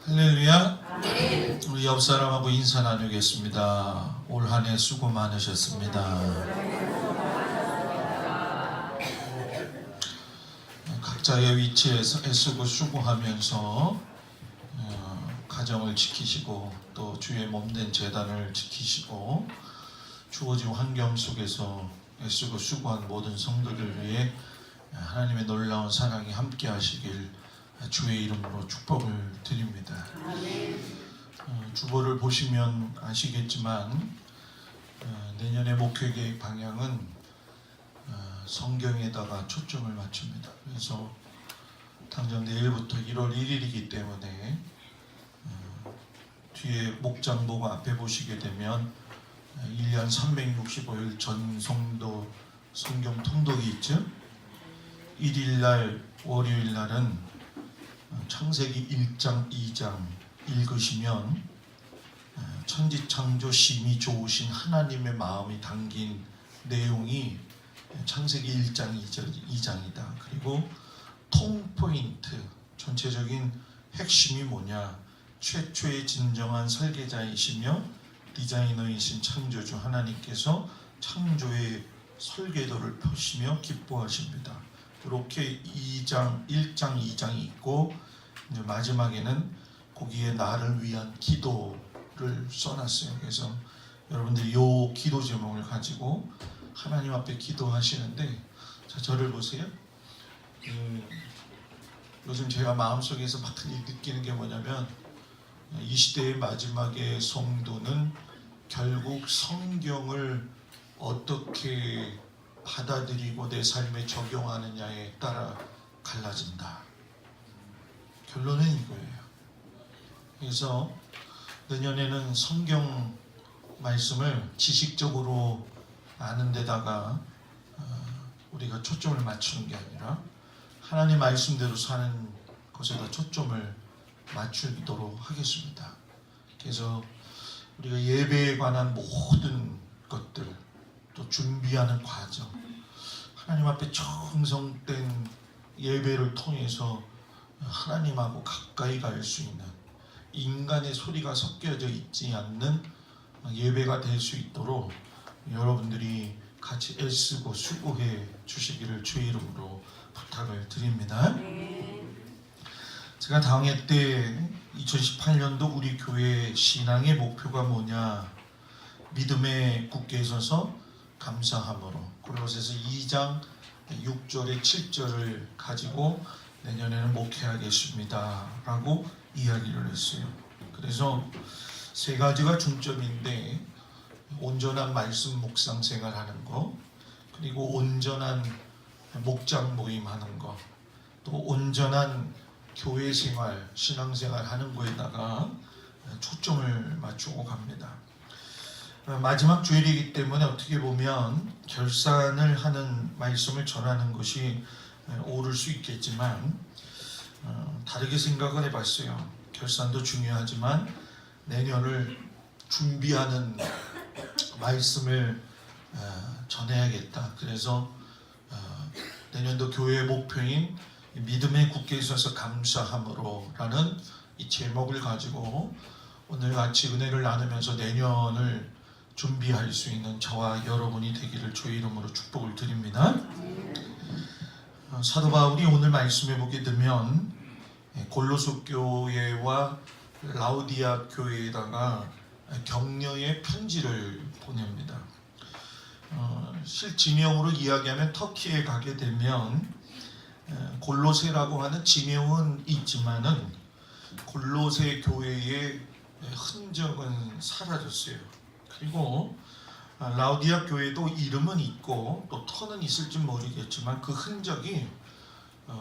할렐루야. 우리 옆 사람하고 인사 나누겠습니다. 올 한 해 수고 많으셨습니다. 각자의 위치에서 애쓰고 수고하면서 가정을 지키시고 또 주의 몸된 재단을 지키시고 주어진 환경 속에서 애쓰고 수고한 모든 성도들 위해 하나님의 놀라운 사랑이 함께 하시길 주의 이름으로 축복을 드립니다. 주보를 보시면 아시겠지만 내년의 목회계획 방향은 성경에다가 초점을 맞춥니다. 그래서 당장 내일부터 1월 1일이기 때문에 뒤에 목장보고 앞에 보시게 되면 1년 365일 전성도 성경 통독이 있죠. 1일날 월요일날은 창세기 1장 2장 읽으시면 천지창조 심히 좋으신 하나님의 마음이 담긴 내용이 창세기 1장 2장이다. 그리고 통포인트 전체적인 핵심이 뭐냐, 최초의 진정한 설계자이시며 디자이너이신 창조주 하나님께서 창조의 설계도를 펴시며 기뻐하십니다. 이렇게 1장 2장이 있고 이제 마지막에는 거기에 나를 위한 기도를 써놨어요. 그래서 여러분들이 이 기도 제목을 가지고 하나님 앞에 기도하시는데, 자, 저를 보세요. 요즘 제가 마음속에서 막 느끼는 게 뭐냐면 이 시대의 마지막에 성도는 결국 성경을 어떻게 받아들이고 내 삶에 적용하느냐에 따라 갈라진다. 결론은 이거예요. 그래서 내년에는 성경 말씀을 지식적으로 아는 데다가 우리가 초점을 맞추는 게 아니라 하나님 말씀대로 사는 것에다 초점을 맞추도록 하겠습니다. 그래서 우리가 예배에 관한 모든 것들, 또 준비하는 과정, 하나님 앞에 정성된 예배를 통해서 하나님하고 가까이 갈 수 있는, 인간의 소리가 섞여져 있지 않는 예배가 될 수 있도록 여러분들이 같이 애쓰고 수고해 주시기를 주의 이름으로 부탁을 드립니다. 제가 당회 때 2018년도 우리 교회 신앙의 목표가 뭐냐, 믿음에 굳게 서서 감사함으로, 골로새서 2장 6절에 7절을 가지고 내년에는 목회하겠습니다 라고 이야기를 했어요. 그래서 세 가지가 중점인데, 온전한 말씀 묵상 생활하는 거, 그리고 온전한 목장 모임 하는 거, 또 온전한 교회 생활, 신앙생활 하는 거에다가 초점을 맞추고 갑니다. 마지막 주일이기 때문에 어떻게 보면 결산을 하는 말씀을 전하는 것이 옳을 수 있겠지만 다르게 생각을 해봤어요. 결산도 중요하지만 내년을 준비하는 말씀을 전해야겠다. 그래서 내년도 교회의 목표인 믿음에 굳게 서서 감사함으로 라는 이 제목을 가지고 오늘 같이 은혜를 나누면서 내년을 준비할 수 있는 저와 여러분이 되기를 주의 이름으로 축복을 드립니다. 사도 바울이 오늘 말씀해 보게 되면 골로새 교회와 라우디아 교회에다가 격려의 편지를 보냅니다. 실지명으로 이야기하면 터키에 가게 되면 골로새라고 하는 지명은 있지만은 골로새 교회의 흔적은 사라졌어요. 그리고 라우디아 교회도 이름은 있고 또 터는 있을지 모르겠지만 그 흔적이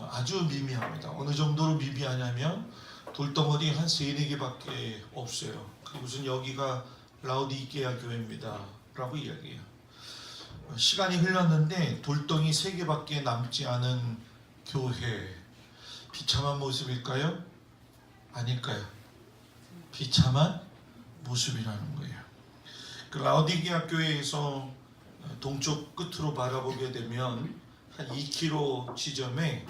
아주 미미합니다. 어느 정도로 미미하냐면 돌덩어리 한 3-4개밖에 없어요. 그리고선 여기가 라우디게아 교회입니다 라고 이야기해요. 시간이 흘렀는데 돌덩이 3개밖에 남지 않은 교회, 비참한 모습일까요? 아닐까요? 비참한 모습이라는 거예요. 그 라우디게아 교회에서 동쪽 끝으로 바라보게 되면 한 2km 지점에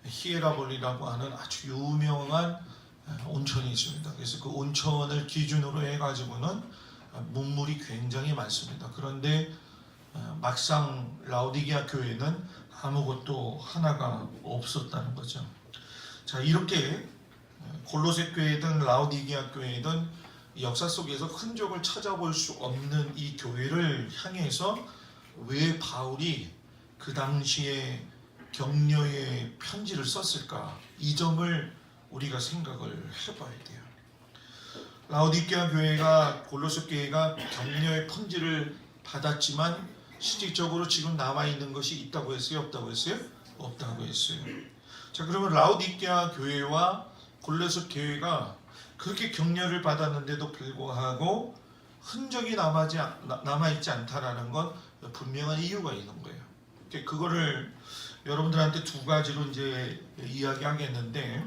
히에라볼리라고 하는 아주 유명한 온천이 있습니다. 그래서 그 온천을 기준으로 해가지고는 문물이 굉장히 많습니다. 그런데 막상 라오디게아 교회는 아무것도 하나가 없었다는 거죠. 자, 이렇게 골로새 교회든 라오디게아 교회든 역사 속에서 흔적을 찾아볼 수 없는 이 교회를 향해서 왜 바울이 그 당시에 격려의 편지를 썼을까? 이 점을 우리가 생각을 해봐야 돼요. 라오디게아 교회가 골로새 교회가 격려의 편지를 받았지만 실질적으로 지금 남아있는 것이 있다고 했어요? 없다고 했어요? 없다고 했어요. 자, 그러면 라오디게아 교회와 골로새 교회가 그렇게 격려를 받았는데도 불구하고 흔적이 남아있지 않다라는 건 분명한 이유가 있는 거예요. 그거를 여러분들한테 두 가지로 이제 이야기하겠는데,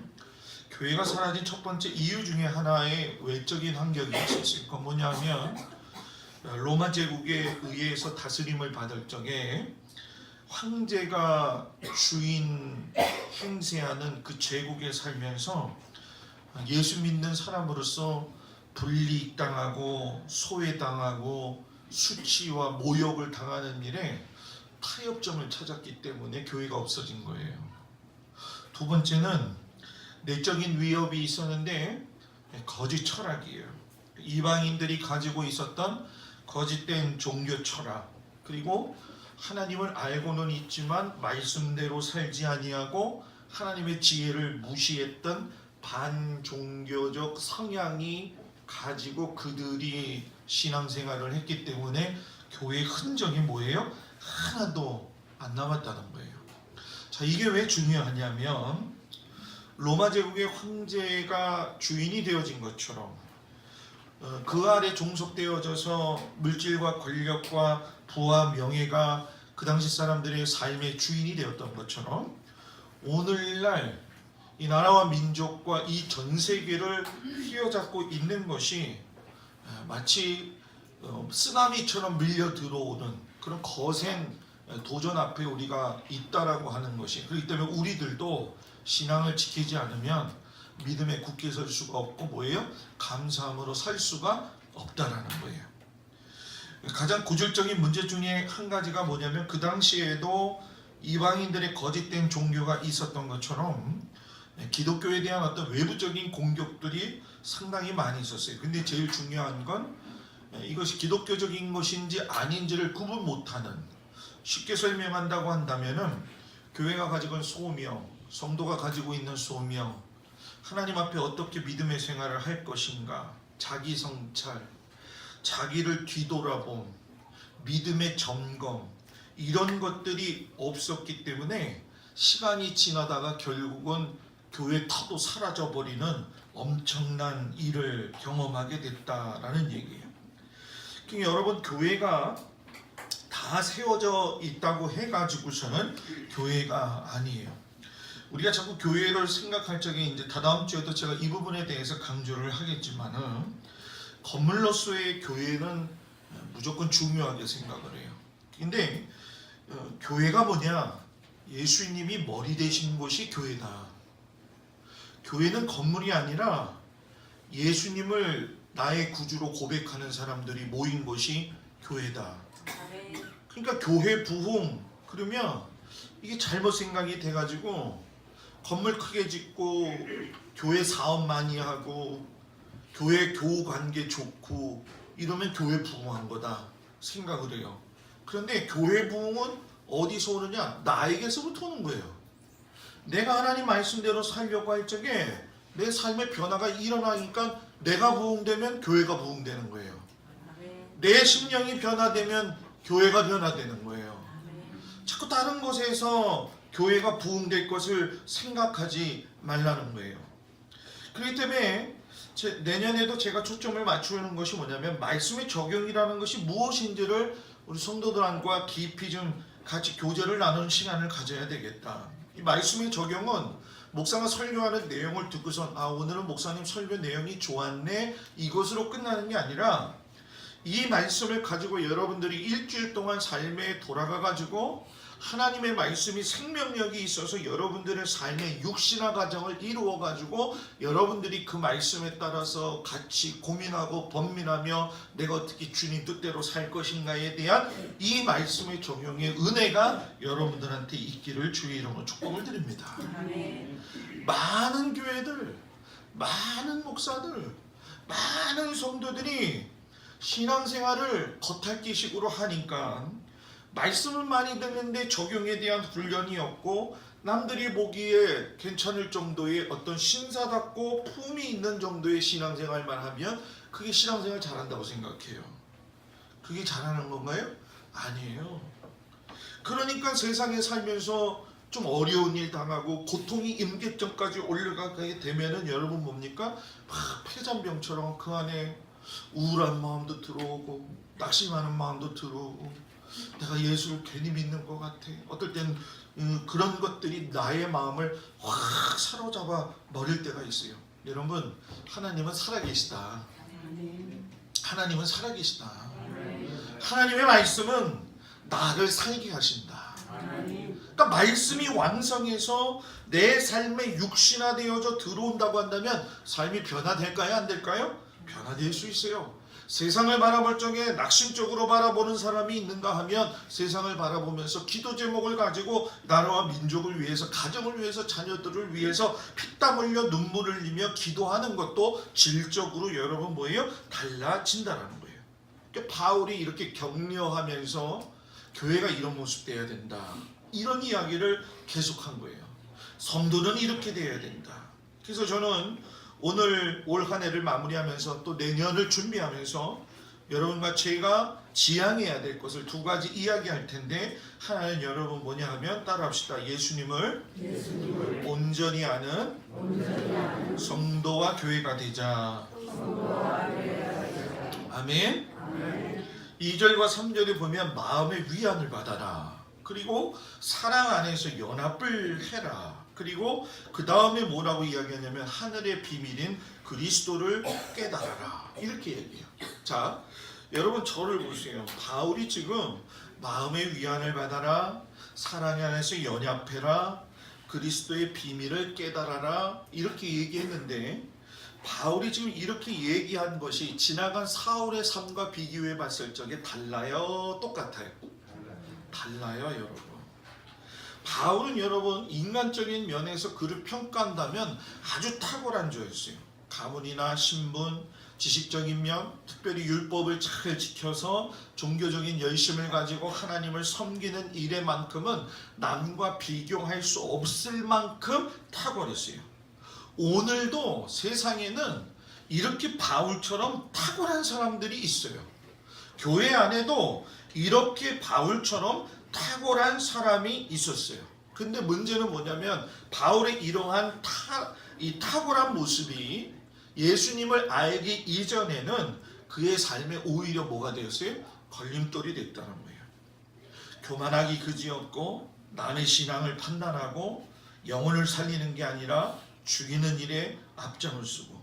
교회가 사라진 첫 번째 이유 중에 하나의 외적인 환경이 있었어요. 그건 뭐냐면 로마 제국에 의해서 다스림을 받을 적에 황제가 주인 행세하는 그 제국에 살면서 예수 믿는 사람으로서 불이익당하고 소외당하고 수치와 모욕을 당하는 일에 타협점을 찾았기 때문에 교회가 없어진 거예요. 두 번째는 내적인 위협이 있었는데 거짓 철학이에요. 이방인들이 가지고 있었던 거짓된 종교 철학, 그리고 하나님을 알고는 있지만 말씀대로 살지 아니하고 하나님의 지혜를 무시했던 반종교적 성향이 가지고 그들이 신앙생활을 했기 때문에 교회의 흔적이 뭐예요? 하나도 안 남았다는 거예요. 자, 이게 왜 중요하냐면 로마 제국의 황제가 주인이 되어진 것처럼 그 아래 종속되어져서 물질과 권력과 부와 명예가 그 당시 사람들의 삶의 주인이 되었던 것처럼 오늘날 이 나라와 민족과 이 전 세계를 휘어잡고 있는 것이 마치 쓰나미처럼 밀려 들어오는 그런 거센 도전 앞에 우리가 있다라고 하는 것이, 그렇기 때문에 우리들도 신앙을 지키지 않으면 믿음에 굳게 설 수가 없고 뭐예요? 감사함으로 살 수가 없다라는 거예요. 가장 고질적인 문제 중에 한 가지가 뭐냐면 그 당시에도 이방인들의 거짓된 종교가 있었던 것처럼 기독교에 대한 어떤 외부적인 공격들이 상당히 많이 있었어요. 근데 제일 중요한 건 이것이 기독교적인 것인지 아닌지를 구분 못하는, 쉽게 설명한다고 한다면은 교회가 가지고 있는 소명, 성도가 가지고 있는 소명, 하나님 앞에 어떻게 믿음의 생활을 할 것인가, 자기 성찰, 자기를 뒤돌아봄, 믿음의 점검, 이런 것들이 없었기 때문에 시간이 지나다가 결국은 교회 터도 사라져버리는 엄청난 일을 경험하게 됐다라는 얘기예요. 그러니까 여러분, 교회가 다 세워져 있다고 해가지고서는 교회가 아니에요. 우리가 자꾸 교회를 생각할 적에 이제 다다음 주에도 제가 이 부분에 대해서 강조를 하겠지만은 건물로서의 교회는 무조건 중요하게 생각을 해요. 근데 교회가 뭐냐? 예수님이 머리 되신 곳이 교회다. 교회는 건물이 아니라 예수님을 나의 구주로 고백하는 사람들이 모인 곳이 교회다. 그러니까 교회 부흥 그러면 이게 잘못 생각이 돼가지고 건물 크게 짓고 교회 사업 많이 하고 교회 교우 관계 좋고 이러면 교회 부흥한 거다 생각을 해요. 그런데 교회 부흥은 어디서 오느냐? 나에게서부터 오는 거예요. 내가 하나님 말씀대로 살려고 할 적에 내 삶의 변화가 일어나니까 내가 부흥되면 교회가 부흥되는 거예요. 내 심령이 변화되면 교회가 변화되는 거예요. 자꾸 다른 곳에서 교회가 부흥될 것을 생각하지 말라는 거예요. 그렇기 때문에 내년에도 제가 초점을 맞추는 것이 뭐냐면 말씀의 적용이라는 것이 무엇인지를 우리 성도들과 깊이 좀 같이 교제를 나누는 시간을 가져야 되겠다. 이 말씀의 적용은 목사가 설교하는 내용을 듣고선 오늘은 목사님 설교 내용이 좋았네 이것으로 끝나는 게 아니라 이 말씀을 가지고 여러분들이 일주일 동안 삶에 돌아가 가지고 하나님의 말씀이 생명력이 있어서 여러분들의 삶의 육신화 가정을 이루어 가지고 여러분들이 그 말씀에 따라서 같이 고민하고 번민하며 내가 어떻게 주님 뜻대로 살 것인가에 대한 이 말씀의 적용의 은혜가 여러분들한테 있기를 주의 이름으로 축복을 드립니다. 많은 교회들, 많은 목사들, 많은 성도들이 신앙생활을 겉핥기식으로 하니까 말씀을 많이 듣는데 적용에 대한 훈련이 없고 남들이 보기에 괜찮을 정도의 어떤 신사답고 품이 있는 정도의 신앙생활만 하면 그게 신앙생활 잘한다고 생각해요. 그게 잘하는 건가요? 아니에요. 그러니까 세상에 살면서 좀 어려운 일 당하고 고통이 임계점까지 올라가게 되면은 여러분 뭡니까? 막 폐잔병처럼 그 안에 우울한 마음도 들어오고 낙심하는 마음도 들어오고 내가 예수를 괜히 믿는 것 같아. 어떨 때는 그런 것들이 나의 마음을 확 사로잡아 버릴 때가 있어요. 여러분, 하나님은 살아계시다. 하나님은 살아계시다. 하나님의 말씀은 나를 살게 하신다. 그러니까 말씀이 완성해서 내 삶에 육신화되어져 들어온다고 한다면 삶이 변화될까요? 안 될까요? 변화될 수 있어요. 세상을 바라볼 적에 낙심적으로 바라보는 사람이 있는가 하면 세상을 바라보면서 기도 제목을 가지고 나라와 민족을 위해서, 가정을 위해서, 자녀들을 위해서 피땀 흘려 눈물을 흘리며 기도하는 것도 질적으로 여러분 뭐예요? 달라진다는 거예요. 그러니까 바울이 이렇게 격려하면서 교회가 이런 모습 돼야 된다, 이런 이야기를 계속한 거예요. 성도는 이렇게 돼야 된다. 그래서 저는 오늘 올 한 해를 마무리하면서 또 내년을 준비하면서 여러분과 제가 지향해야 될 것을 두 가지 이야기할 텐데, 하나는 여러분 뭐냐 하면 따라합시다. 예수님을 온전히 아는 성도와 교회가 되자. 아멘. 2절과 3절에 보면 마음의 위안을 받아라. 그리고 사랑 안에서 연합을 해라. 그리고 그 다음에 뭐라고 이야기하냐면 하늘의 비밀인 그리스도를 깨달아라, 이렇게 얘기해요. 자, 여러분 저를 보세요. 바울이 지금 마음의 위안을 받아라, 사랑 안에서 연합해라, 그리스도의 비밀을 깨달아라, 이렇게 얘기했는데 바울이 지금 이렇게 얘기한 것이 지나간 사울의 삶과 비교해 봤을 적에 달라요? 똑같아요? 달라요, 여러분. 바울은 여러분 인간적인 면에서 그를 평가한다면 아주 탁월한 자였어요. 가문이나 신분, 지식적인 면, 특별히 율법을 잘 지켜서 종교적인 열심을 가지고 하나님을 섬기는 일에만큼은 남과 비교할 수 없을 만큼 탁월했어요. 오늘도 세상에는 이렇게 바울처럼 탁월한 사람들이 있어요. 교회 안에도 이렇게 바울처럼 탁월한 사람이 있었어요. 근데 문제는 뭐냐면 바울의 이러한 이 탁월한 모습이 예수님을 알기 이전에는 그의 삶에 오히려 뭐가 되었어요? 걸림돌이 됐다는 거예요. 교만하기 그지없고 남의 신앙을 판단하고 영혼을 살리는 게 아니라 죽이는 일에 앞장을 쓰고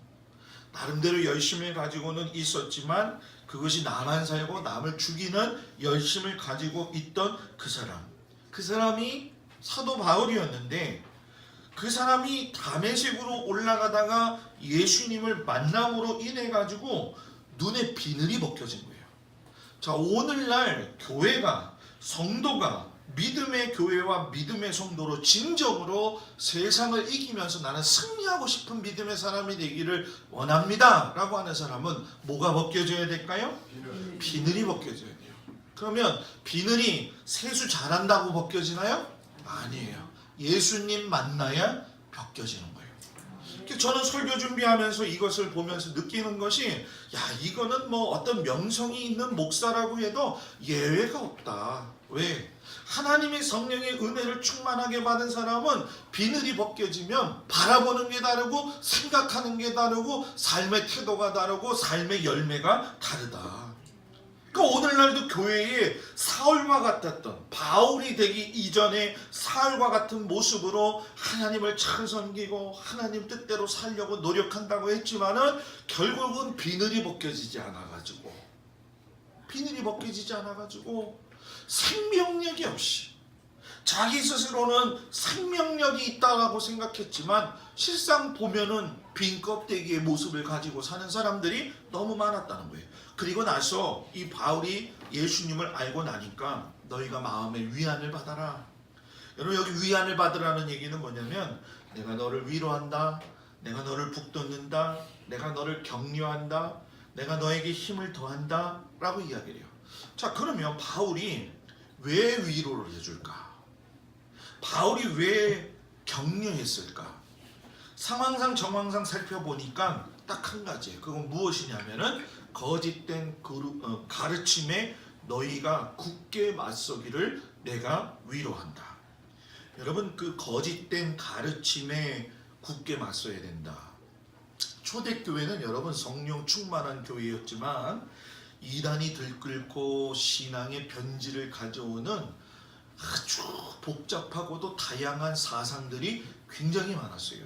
나름대로 열심을 가지고는 있었지만 그것이 나만 살고 남을 죽이는 열심을 가지고 있던 그 사람이 사도 바울이었는데 그 사람이 다메섹으로 올라가다가 예수님을 만남으로 인해 가지고 눈에 비늘이 벗겨진 거예요. 자, 오늘날 교회가, 성도가 믿음의 교회와 믿음의 성도로 진정으로 세상을 이기면서 나는 승리하고 싶은 믿음의 사람이 되기를 원합니다 라고 하는 사람은 뭐가 벗겨져야 될까요? 비늘이 벗겨져야 돼요. 그러면 비늘이 세수 잘한다고 벗겨지나요? 아니에요. 예수님 만나야 벗겨지는 거예요. 저는 설교 준비하면서 이것을 보면서 느끼는 것이, 야, 이거는 뭐 어떤 명성이 있는 목사라고 해도 예외가 없다. 왜? 하나님의 성령의 은혜를 충만하게 받은 사람은 비늘이 벗겨지면 바라보는 게 다르고 생각하는 게 다르고 삶의 태도가 다르고 삶의 열매가 다르다. 그러니까 오늘날도 교회에 사울과 같았던, 바울이 되기 이전에 사울과 같은 모습으로 하나님을 잘 섬기고 하나님 뜻대로 살려고 노력한다고 했지만은 결국은 비늘이 벗겨지지 않아가지고 생명력이 없이 자기 스스로는 생명력이 있다고 생각했지만 실상 보면은 빈 껍데기의 모습을 가지고 사는 사람들이 너무 많았다는 거예요. 그리고 나서 이 바울이 예수님을 알고 나니까 너희가 마음에 위안을 받아라. 여러분, 여기 위안을 받으라는 얘기는 뭐냐면 내가 너를 위로한다, 내가 너를 북돋는다, 내가 너를 격려한다, 내가 너에게 힘을 더한다 라고 이야기를 해요. 자, 그러면 바울이 왜 위로를 해줄까? 바울이 왜 격려했을까? 상황상 정황상 살펴보니까 딱 한 가지예요. 그건 무엇이냐면은 거짓된 가르침에 너희가 굳게 맞서기를 내가 위로한다. 여러분, 그 거짓된 가르침에 굳게 맞서야 된다. 초대교회는 여러분 성령 충만한 교회였지만 이단이 들끓고 신앙의 변질을 가져오는 아주 복잡하고도 다양한 사상들이 굉장히 많았어요.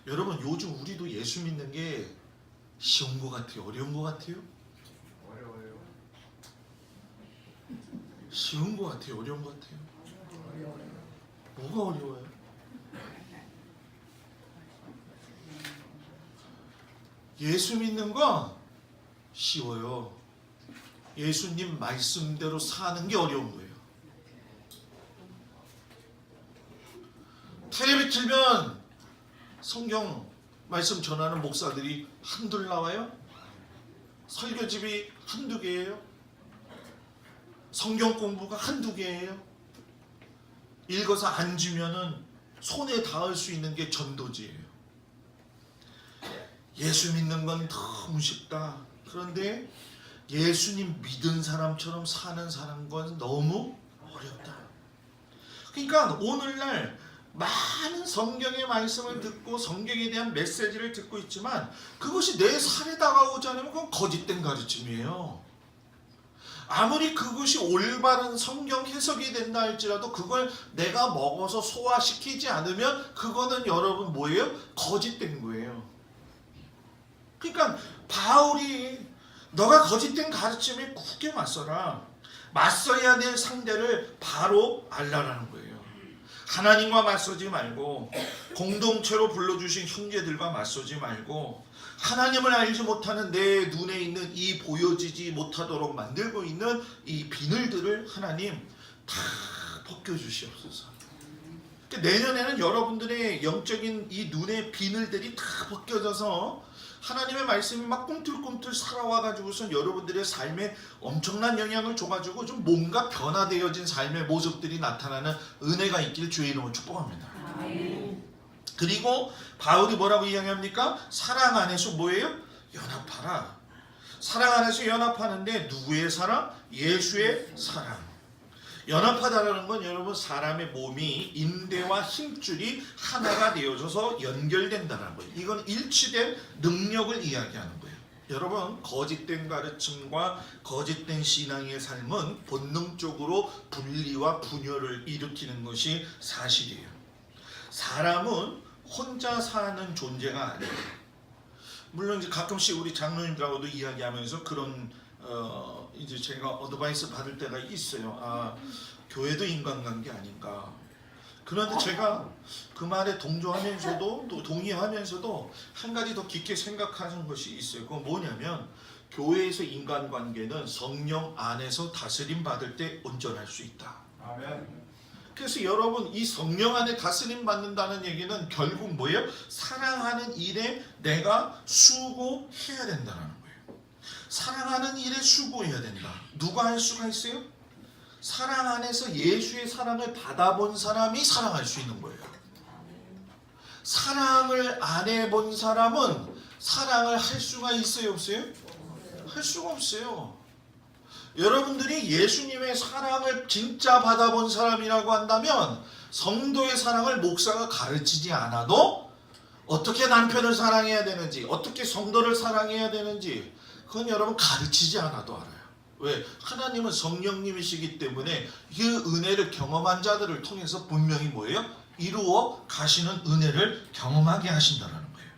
여러분, 요즘 우리도 예수 믿는 게 쉬운 것 같아요? 어려운 것 같아요? 어려워요. 쉬운 것 같아요? 어려운 것 같아요? 어려워요. 뭐가 어려워요? 예수 믿는 건 쉬워요. 예수님 말씀대로 사는 게 어려운 거예요. 텔레비 틀면 성경 말씀 전하는 목사들이 한둘 나와요? 설교집이 한두 개예요? 성경 공부가 한두 개예요? 읽어서 앉으면은 손에 닿을 수 있는 게 전도지예요. 예수 믿는 건 너무 쉽다. 그런데 예수님 믿은 사람처럼 사는 사람은 너무 어렵다. 그러니까 오늘날 많은 성경의 말씀을 듣고 성경에 대한 메시지를 듣고 있지만 그것이 내 살에 다가오지 않으면 그건 거짓된 가르침이에요. 아무리 그것이 올바른 성경 해석이 된다 할지라도 그걸 내가 먹어서 소화시키지 않으면 그거는 여러분 뭐예요? 거짓된 거예요. 그러니까 바울이 너가 거짓된 가르침에 굳게 맞서라. 맞서야 될 상대를 바로 알라라는 거예요. 하나님과 맞서지 말고 공동체로 불러주신 형제들과 맞서지 말고 하나님을 알지 못하는 내 눈에 있는 이 보여지지 못하도록 만들고 있는 이 비늘들을 하나님 다 벗겨주시옵소서. 내년에는 여러분들의 영적인 이 눈의 비늘들이 다 벗겨져서 하나님의 말씀이 막 꿈틀꿈틀 살아와가지고선 여러분들의 삶에 엄청난 영향을 줘가지고 좀 뭔가 변화되어진 삶의 모습들이 나타나는 은혜가 있기를 주의 이름으로 축복합니다. 그리고 바울이 뭐라고 이야기합니까? 사랑 안에서 뭐예요? 연합하라. 사랑 안에서 연합하는데 누구의 사랑? 예수의 사랑. 연합하다라는 건 여러분 사람의 몸이 인대와 힘줄이 하나가 되어져서 연결된다는 거예요. 이건 일치된 능력을 이야기하는 거예요. 여러분, 거짓된 가르침과 거짓된 신앙의 삶은 본능적으로 분리와 분열을 일으키는 것이 사실이에요. 사람은 혼자 사는 존재가 아니에요. 물론 이제 가끔씩 우리 장로님들하고도 이야기하면서 그런 이제 제가 어드바이스 받을 때가 있어요. 교회도 인간관계 아닌가. 그런데 제가 그 말에 동조하면서도 또 동의하면서도 한 가지 더 깊게 생각하는 것이 있어요. 그건 뭐냐면 교회에서 인간관계는 성령 안에서 다스림 받을 때 온전할 수 있다. 아멘. 그래서 여러분, 이 성령 안에 다스림 받는다는 얘기는 결국 뭐예요? 사랑하는 일에 내가 수고해야 된다는 거예요. 사랑하는 일에 수고해야 된다. 누가 할 수가 있어요? 사랑 안에서 예수의 사랑을 받아본 사람이 사랑할 수 있는 거예요. 사랑을 안 해본 사람은 사랑을 할 수가 있어요, 없어요? 할 수가 없어요. 여러분들이 예수님의 사랑을 진짜 받아본 사람이라고 한다면 성도의 사랑을 목사가 가르치지 않아도 어떻게 남편을 사랑해야 되는지, 어떻게 성도를 사랑해야 되는지 그건 여러분 가르치지 않아도 알아요. 왜? 하나님은 성령님이시기 때문에 그 은혜를 경험한 자들을 통해서 분명히 뭐예요? 이루어 가시는 은혜를 경험하게 하신다는 거예요.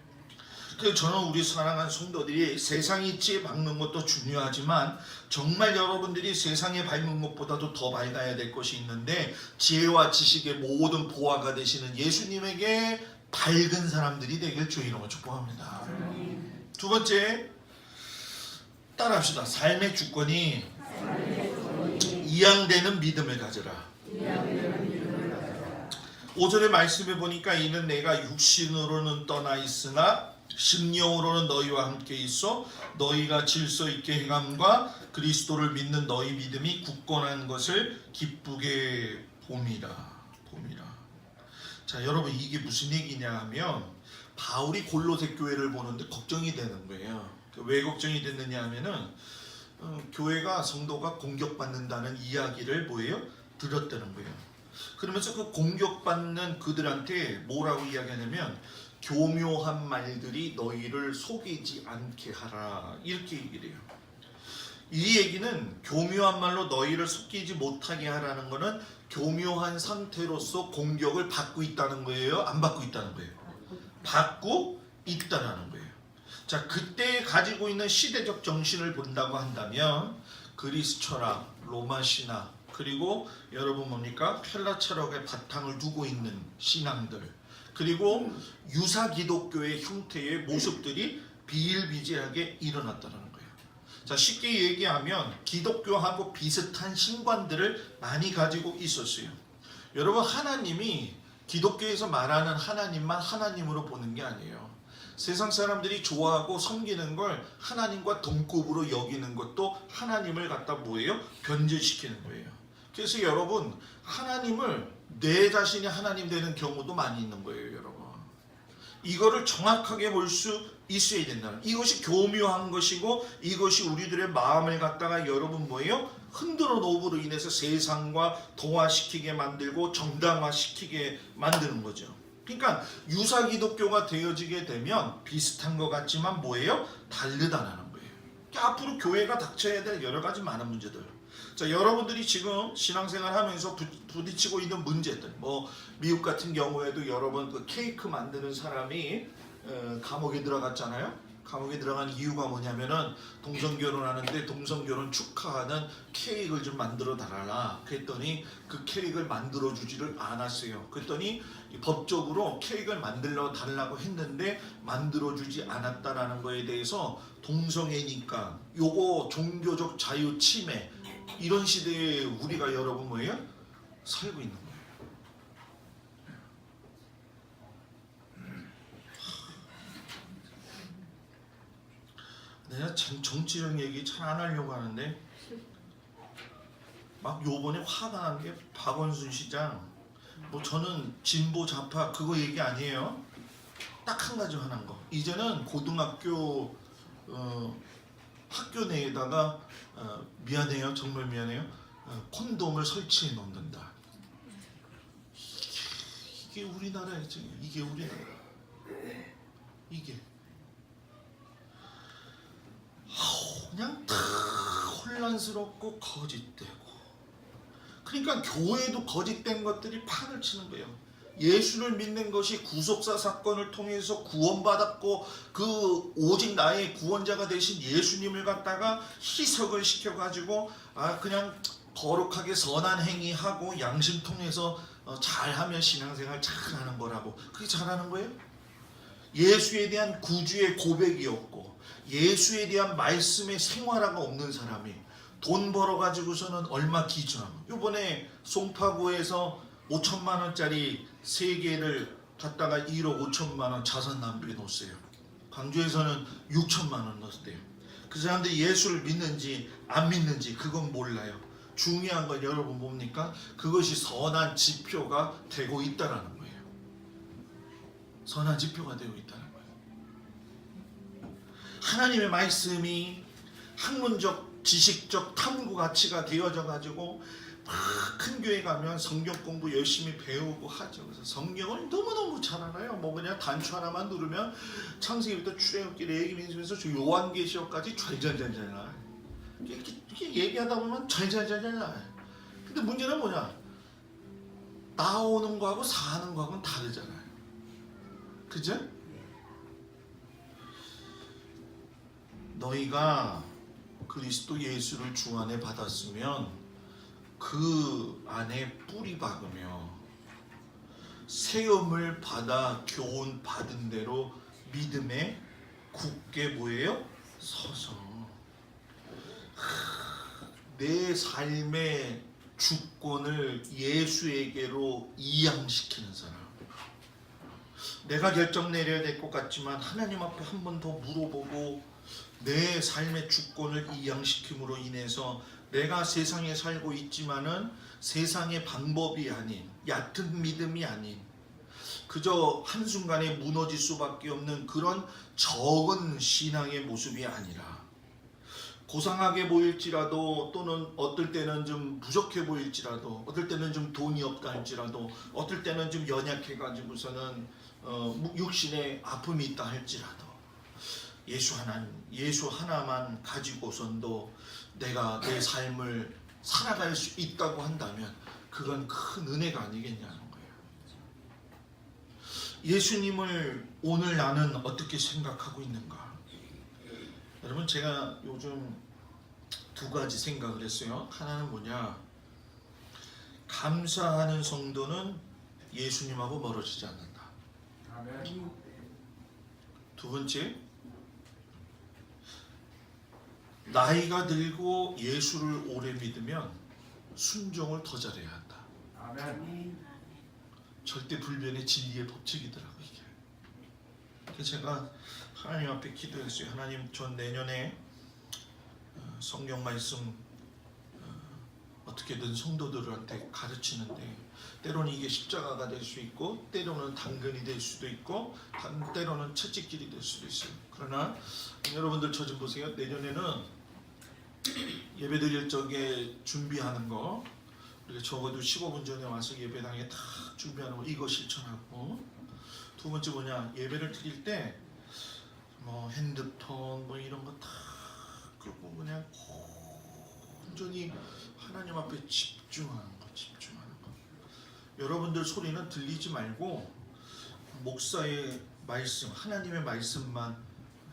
그래서 저는 우리 사랑하는 성도들이 세상이 지혜 박는 것도 중요하지만 정말 여러분들이 세상에 밝는 것보다도 더 밝아야 될 것이 있는데 지혜와 지식의 모든 보화가 되시는 예수님에게 밝은 사람들이 되길 주의 이름으로 축복합니다. 두 번째, 따라합시다. 삶의 주권이 이양되는 믿음을 가져라. 5절의 말씀에 보니까 이는 내가 육신으로는 떠나 있으나 심령으로는 너희와 함께 있어 너희가 질서 있게 행함과 그리스도를 믿는 너희 믿음이 굳건한 것을 기쁘게 봄이라. 자, 여러분 이게 무슨 얘기냐 하면 바울이 골로새 교회를 보는데 걱정이 되는 거예요. 왜 걱정이 됐느냐 하면은 교회가 성도가 공격받는다는 이야기를 뭐예요? 들었다는 거예요. 그러면서 그 공격받는 그들한테 뭐라고 이야기하냐면 교묘한 말들이 너희를 속이지 않게 하라 이렇게 얘기를 해요. 이 얘기는 교묘한 말로 너희를 속이지 못하게 하라는 것은 교묘한 상태로서 공격을 받고 있다는 거예요? 안 받고 있다는 거예요? 받고 있다는 거예요. 자, 그때 가지고 있는 시대적 정신을 본다고 한다면 그리스 철학, 로마 신학, 그리고 여러분 뭡니까? 헬라 철학의 바탕을 두고 있는 신앙들, 그리고 유사 기독교의 형태의 모습들이 비일비재하게 일어났다는 거예요. 자, 쉽게 얘기하면 기독교하고 비슷한 신관들을 많이 가지고 있었어요. 여러분, 하나님이 기독교에서 말하는 하나님만 하나님으로 보는 게 아니에요. 세상 사람들이 좋아하고 섬기는 걸 하나님과 동급으로 여기는 것도 하나님을 갖다 뭐예요? 변질시키는 거예요. 그래서 여러분, 하나님을 내 자신이 하나님 되는 경우도 많이 있는 거예요, 여러분. 이거를 정확하게 볼 수 있어야 된다는, 이것이 교묘한 것이고 이것이 우리들의 마음을 갖다가 여러분 뭐예요? 흔들어 놓음으로 인해서 세상과 동화시키게 만들고 정당화시키게 만드는 거죠. 그러니까 유사 기독교가 되어지게 되면 비슷한 것 같지만 뭐예요? 다르다는 거예요. 그러니까 앞으로 교회가 닥쳐야 될 여러 가지 많은 문제들. 자, 여러분들이 지금 신앙생활 하면서 부딪히고 있는 문제들, 뭐 미국 같은 경우에도 여러분 그 케이크 만드는 사람이 감옥에 들어갔잖아요. 감옥에 들어간 이유가 뭐냐면은 동성결혼하는데 동성결혼 축하하는 케이크를 좀 만들어 달라. 그랬더니 그 케이크를 만들어 주지를 않았어요. 그랬더니 법적으로 케이크를 만들어 달라고 했는데 만들어 주지 않았다라는 거에 대해서 동성애니까 요거 종교적 자유 침해, 이런 시대에 우리가 여러분 뭐예요? 살고 있는 거예요. 내가 참 정치적 얘기 잘 안 하려고 하는데 막 요번에 화가 난 게 박원순 시장, 뭐 저는 진보 좌파 그거 얘기 아니에요. 딱 한 가지 화난 거. 이제는 고등학교 학교 내에다가 미안해요, 정말 미안해요, 콘돔을 설치해 놓는다. 이게 우리나라죠. 이게 우리나라. 이게 그냥 다 혼란스럽고 거짓되고, 그러니까 교회도 거짓된 것들이 판을 치는 거예요. 예수를 믿는 것이 구속사 사건을 통해서 구원받았고 그 오직 나의 구원자가 되신 예수님을 갖다가 희석을 시켜가지고 그냥 거룩하게 선한 행위하고 양심 통해서 잘하면 신앙생활 잘하는 거라고. 그게 잘하는 거예요? 예수에 대한 구주의 고백이 없고 예수에 대한 말씀의 생활화가 없는 사람이 돈 벌어가지고서는 얼마 기준하고, 이번에 송파구에서 5천만 원짜리 3개를 갖다가 1억 5천만 원 자선 낭비해 놓았어요. 광주에서는 6천만 원 넣었대요. 그 사람들이 예수를 믿는지 안 믿는지 그건 몰라요. 중요한 건 여러분 뭡니까? 그것이 선한 지표가 되고 있다는 거예요. 선한 지표가 되고 있다는 거예요. 하나님의 말씀이 학문적 지식적 탐구 가치가 되어져 가지고 큰 교회 가면 성경 공부 열심히 배우고 하죠. 그래서 성경을 너무너무 잘 알아요. 뭐 그냥 단추 하나만 누르면 창세기부터 출애굽기, 레위기에서 요한계시록까지 잘잘잘잘 나요. 이렇게 얘기하다 보면 잘잘잘잘 나요. 근데 문제는 뭐냐? 나오는 거하고 사는 거하고는 다르잖아요. 그죠? 너희가 그리스도 예수를 주 안에 받았으면 그 안에 뿌리 박으며 세움을 받아 교훈 받은 대로 믿음에 굳게 뭐예요? 서서 내 삶의 주권을 예수에게로 이양시키는 사람. 내가 결정 내려야 될 것 같지만 하나님 앞에 한 번 더 물어보고 내 삶의 주권을 이양시킴으로 인해서 내가 세상에 살고 있지만은 세상의 방법이 아닌 얕은 믿음이 아닌 그저 한순간에 무너질 수밖에 없는 그런 적은 신앙의 모습이 아니라 고상하게 보일지라도 또는 어떨 때는 좀 부족해 보일지라도 어떨 때는 좀 돈이 없다 할지라도 어떨 때는 좀 연약해 가지고서는 육신에 아픔이 있다 할지라도 예수 하나만 가지고선도 내가 내 삶을 살아갈 수 있다고 한다면 그건 큰 은혜가 아니겠냐는 거예요. 예수님을 오늘 나는 어떻게 생각하고 있는가? 여러분 제가 요즘 두 가지 생각을 했어요. 하나는 뭐냐? 감사하는 성도는 예수님하고 멀어지지 않는다. 아멘. 두 번째, 나이가 들고 예수를 오래 믿으면 순종을 더 잘해야 한다. 아멘. 절대 불변의 진리의 법칙이더라고요 이게. 그래서 제가 하나님 앞에 기도했어요. 하나님, 전 내년에 성경 말씀 어떻게든 성도들한테 가르치는데 때로는 이게 십자가가 될 수 있고 때로는 당근이 될 수도 있고 때로는 채찍질이 될 수도 있어요. 그러나 여러분들 저 좀 보세요. 내년에는 예배드릴 적에 준비하는 거, 우리가 적어도 15분 전에 와서 예배당에 다 준비하는 거, 이거 실천하고, 두 번째 뭐냐, 예배를 드릴 때 뭐 핸드폰 뭐 이런 거 다 끄고 그냥 온전히 하나님 앞에 집중하는 거. 여러분들 소리는 들리지 말고 목사의 말씀, 하나님의 말씀만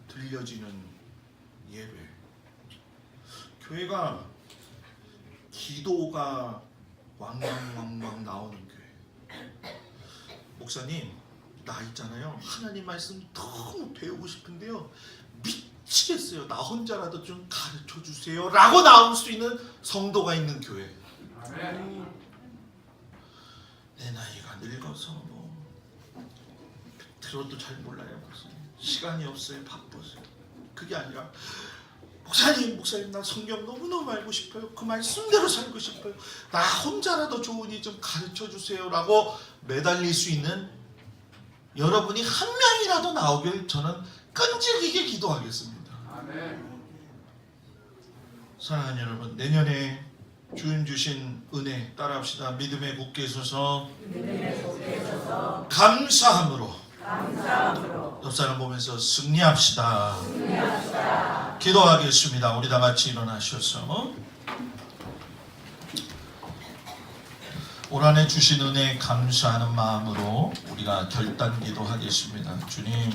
들려지는 예배. 교회가 기도가 왕왕왕왕 나오는 교회. 목사님, 나 있잖아요, 하나님 말씀 너무 배우고 싶은데요, 미치겠어요. 나 혼자라도 좀 가르쳐 주세요 라고 나올 수 있는 성도가 있는 교회. 아멘. 내 나이가 늙어서 뭐 들어도 잘 몰라요. 목사님, 시간이 없어요. 바빠서요. 그게 아니라 목사님 나 성경 너무너무 알고 싶어요. 그 말씀대로 살고 싶어요. 나 혼자라도 좋으니 좀 가르쳐 주세요 라고 매달릴 수 있는 여러분이 한 명이라도 나오길 저는 끈질기게 기도하겠습니다. 아멘. 사랑하는 여러분, 내년에 주님 주신 은혜 따라합시다. 믿음에 굳게 서서 감사함으로 옆 사람 보면서 승리합시다. 기도하겠습니다. 우리 다 같이 일어나셔서 올 한 해 주신 은혜 감사하는 마음으로 우리가 결단 기도하겠습니다. 주님,